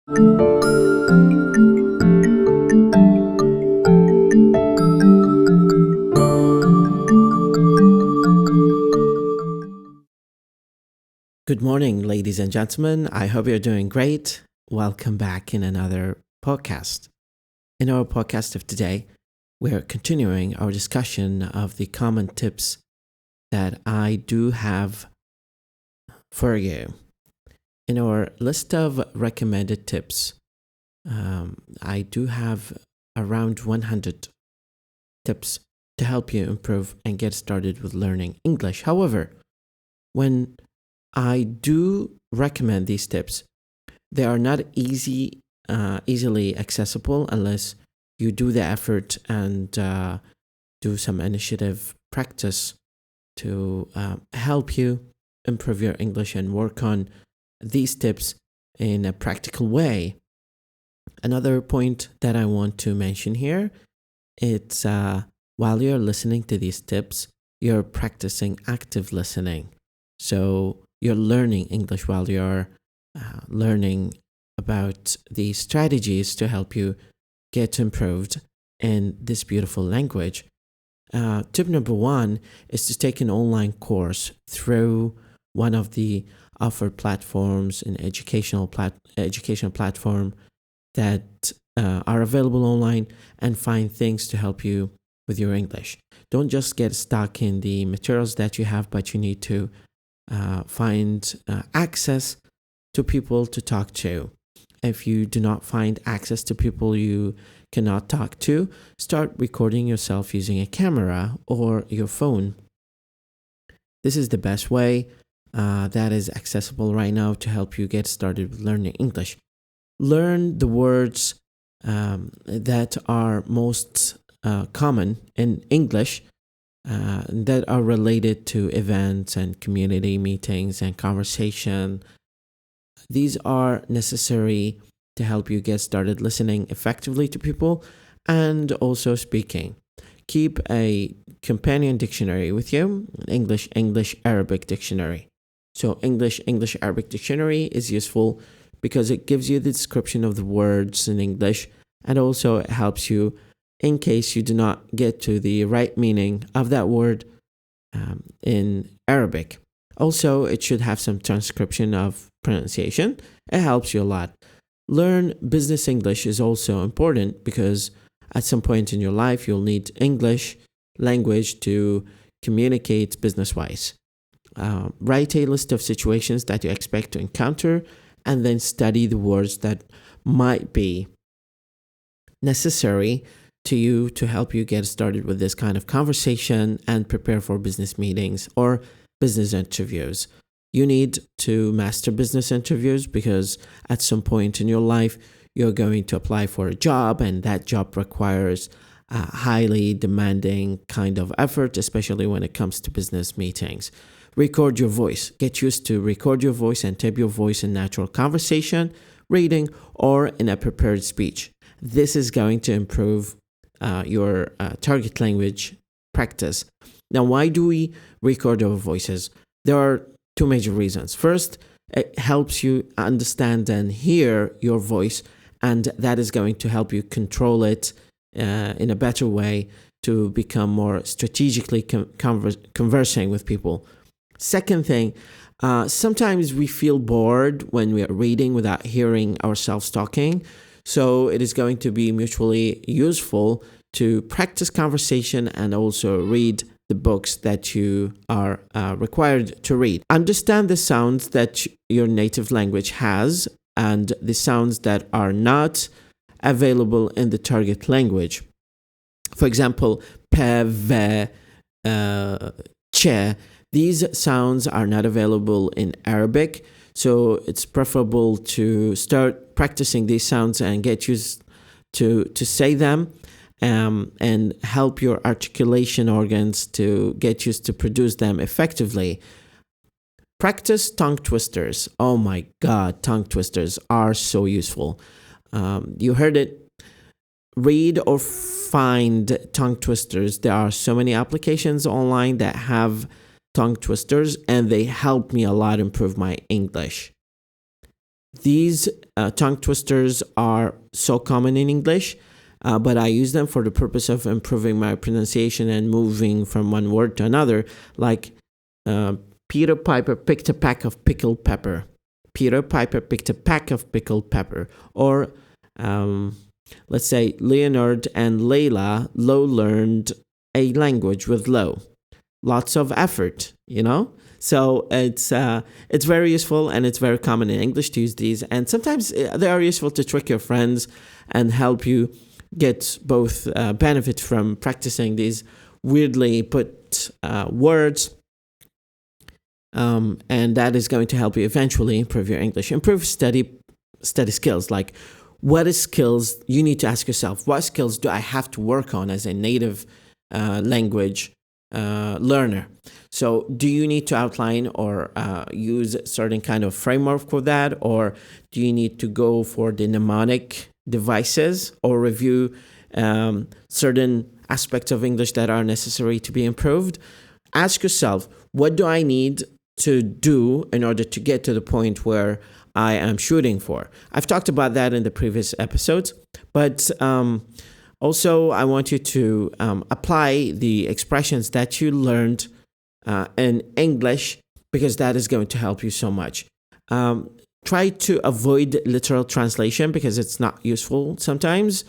Good morning, ladies and gentlemen. I hope you're doing great. Welcome back in another podcast. In our podcast of today, we're continuing our discussion of the common tips that I do have for you. In our list of recommended tips, I do have around 100 tips to help you improve and get started with learning English. However, when I do recommend these tips, they are not easily accessible unless you do the effort and do some initiative practice to help you improve your English and work on these tips in a practical way. Another point that I want to mention here, it's while you're listening to these tips, you're practicing active listening. So you're learning English while you're learning about the strategies to help you get improved in this beautiful language. Tip number 1 is to take an online course through one of the offered platforms, an educational platform that are available online, and find things to help you with your English. Don't just get stuck in the materials that you have, but you need to find access to people to talk to. If you do not find access to people you cannot talk to, start recording yourself using a camera or your phone. This is the best way that is accessible right now to help you get started with learning English. Learn the words that are most common in English that are related to events and community meetings and conversation. These are necessary to help you get started listening effectively to people and also speaking. Keep a companion dictionary with you, English, Arabic dictionary. So English, Arabic dictionary is useful because it gives you the description of the words in English, and also it helps you in case you do not get to the right meaning of that word in Arabic. Also, it should have some transcription of pronunciation. It helps you a lot. Learn business English is also important because at some point in your life, you'll need English language to communicate business-wise. Write a list of situations that you expect to encounter and then study the words that might be necessary to you to help you get started with this kind of conversation and prepare for business meetings or business interviews. You need to master business interviews because at some point in your life, you're going to apply for a job, and that job requires a highly demanding kind of effort, especially when it comes to business meetings. Record your voice. Get used to record your voice and tape your voice in natural conversation, reading, or in a prepared speech. This is going to improve your target language practice. Now, why do we record our voices? There are two major reasons. First, it helps you understand and hear your voice, and that is going to help you control it in a better way to become more strategically conversing with people. Second thing, sometimes we feel bored when we are reading without hearing ourselves talking. So it is going to be mutually useful to practice conversation and also read the books that you are required to read. Understand the sounds that your native language has and the sounds that are not available in the target language. For example, pe, ve, che. These sounds are not available in Arabic, so it's preferable to start practicing these sounds and get used to say them, and help your articulation organs to get used to produce them effectively. Practice tongue twisters. Oh my God, tongue twisters are so useful. You heard it. Read or find tongue twisters. There are so many applications online that have tongue twisters, and they help me a lot improve my English. These tongue twisters are so common in English, but I use them for the purpose of improving my pronunciation and moving from one word to another, like Peter Piper picked a pack of pickled pepper. Peter Piper picked a pack of pickled pepper. Or let's say Leonard and Layla learned a language with Lo. Lots of effort, So it's very useful, and it's very common in English to use these. And sometimes they are useful to trick your friends and help you get both benefit from practicing these weirdly put words. And that is going to help you eventually improve your English. Improve study skills. Like, what skills you need to ask yourself? What skills do I have to work on as a native language learner? So do you need to outline or use a certain kind of framework for that? Or do you need to go for the mnemonic devices or review certain aspects of English that are necessary to be improved? Ask yourself, what do I need to do in order to get to the point where I am shooting for? I've talked about that in the previous episodes, but also I want you to apply the expressions that you learned in English, because that is going to help you so much. Try to avoid literal translation because it's not useful sometimes.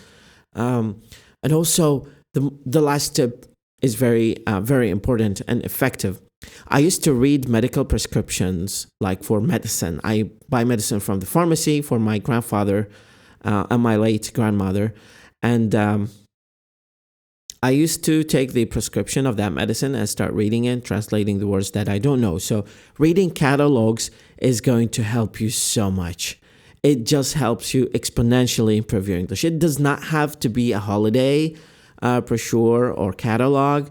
And also the last tip is very important and effective. I used to read medical prescriptions, like for medicine. I buy medicine from the pharmacy for my grandfather and my late grandmother. And I used to take the prescription of that medicine and start reading it, translating the words that I don't know. So reading catalogs is going to help you so much. It just helps you exponentially improve your English. It does not have to be a holiday brochure or catalog,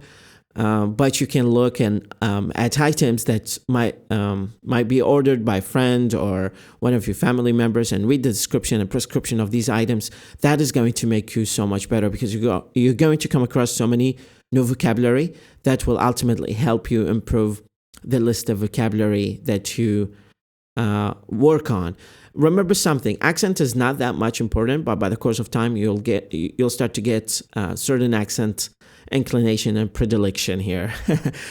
but you can look at items that might be ordered by a friend or one of your family members and read the description and prescription of these items. That is going to make you so much better, because you're going to come across so many new vocabulary that will ultimately help you improve the list of vocabulary that you work on. Remember something, accent is not that much important, but by the course of time, you'll start to get certain accent inclination and predilection here.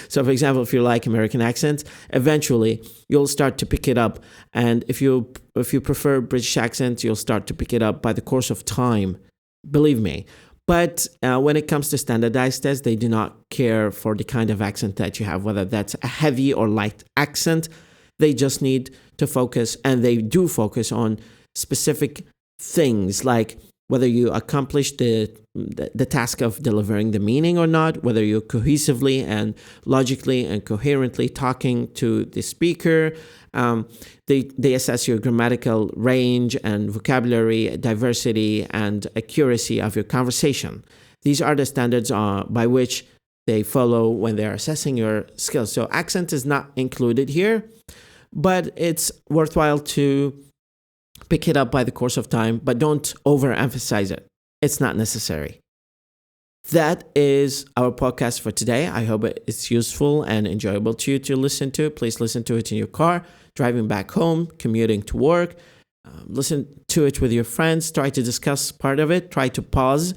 So for example, if you like American accents, eventually you'll start to pick it up. And if you prefer British accents, you'll start to pick it up by the course of time, believe me. But when it comes to standardized tests, they do not care for the kind of accent that you have, whether that's a heavy or light accent. They just need to focus, and they do focus on specific things, like whether you accomplish the task of delivering the meaning or not, whether you're cohesively and logically and coherently talking to the speaker. They assess your grammatical range and vocabulary diversity and accuracy of your conversation. These are the standards by which they follow when they're assessing your skills. So accent is not included here, but it's worthwhile to pick it up by the course of time, but don't overemphasize it. It's not necessary. That is our podcast for today. I hope it's useful and enjoyable to you to listen to. Please listen to it in your car, driving back home, commuting to work. Listen to it with your friends. Try to discuss part of it. Try to pause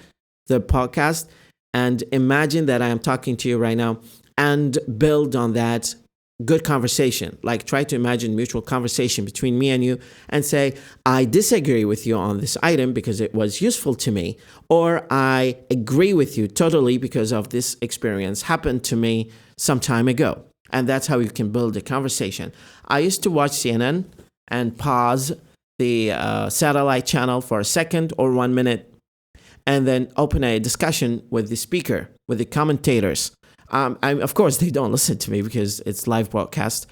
the podcast and imagine that I am talking to you right now and build on that good conversation. Like, try to imagine mutual conversation between me and you and say, I disagree with you on this item because it was useful to me, or I agree with you totally because of this experience happened to me some time ago. And that's how you can build a conversation. I used to watch CNN and pause the satellite channel for a second or 1 minute and then open a discussion with the speaker, with the commentators. Of course, they don't listen to me because it's live broadcast.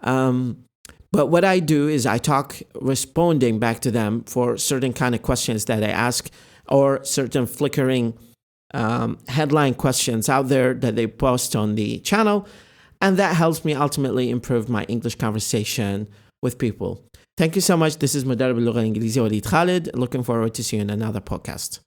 But what I do is I talk responding back to them for certain kind of questions that I ask, or certain flickering headline questions out there that they post on the channel. And that helps me ultimately improve my English conversation with people. Thank you so much. This is مدرب اللغة الإنجليزية وليد خالد. Looking forward to seeing you in another podcast.